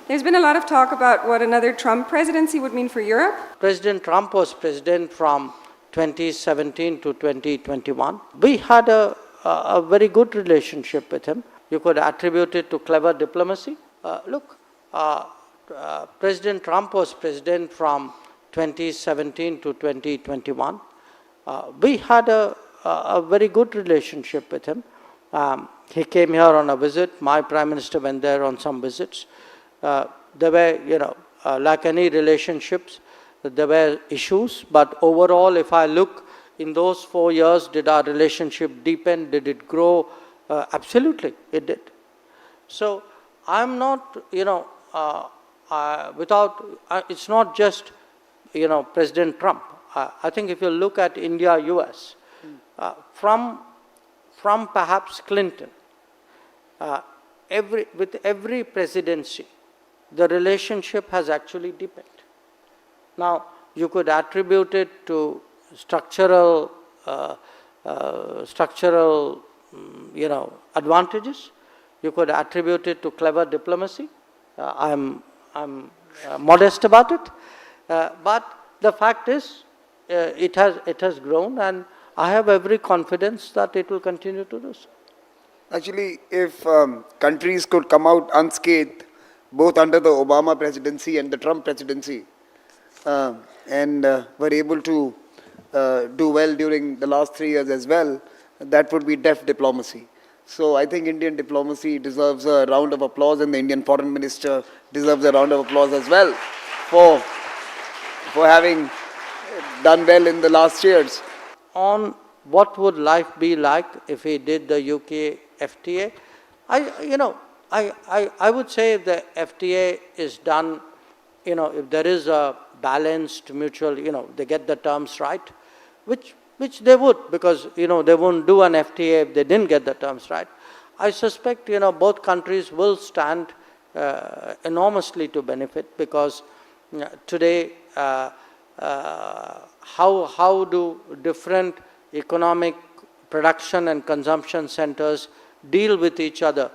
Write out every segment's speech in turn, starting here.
There's been a lot of talk about what another Trump presidency would mean for Europe. President Trump was president from 2017 to 2021. We had a very good relationship with him. You could attribute it to clever diplomacy. President Trump was president from 2017 to 2021. We had a very good relationship with him. He came here on a visit. My Prime Minister went there on some visits. There were, like any relationships, there were issues, but overall, if I look in those 4 years, did our relationship deepen? Did it grow? Absolutely, it did. So I'm not, it's not just, President Trump. I think if you look at India, US, from perhaps Clinton, with every presidency, the relationship has actually deepened. Now, you could attribute it to structural advantages. You could attribute it to clever diplomacy. I'm modest about it, but the fact is, it has grown, and I have every confidence that it will continue to do so. Actually, if countries could come out unscathed, both under the Obama presidency and the Trump presidency, and were able to do well during the last 3 years as well, that would be deft diplomacy. So I think Indian diplomacy deserves a round of applause, and the Indian foreign minister deserves a round of applause as well for having done well in the last years. On what would life be like if he did the UK FTA, I would say if the FTA is done, if there is a balanced mutual, they get the terms right, which they would, because, they won't do an FTA if they didn't get the terms right. I suspect, both countries will stand enormously to benefit, because today, how do different economic production and consumption centers deal with each other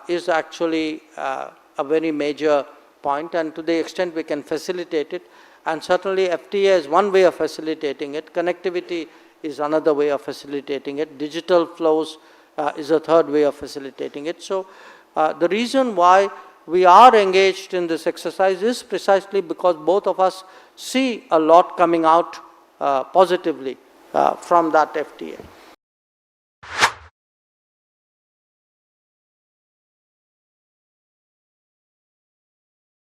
is actually a very major point, and to the extent we can facilitate it, and certainly FTA is one way of facilitating it, connectivity is another way of facilitating it, digital flows is a third way of facilitating it. So the reason why we are engaged in this exercise is precisely because both of us see a lot coming out positively from that FTA.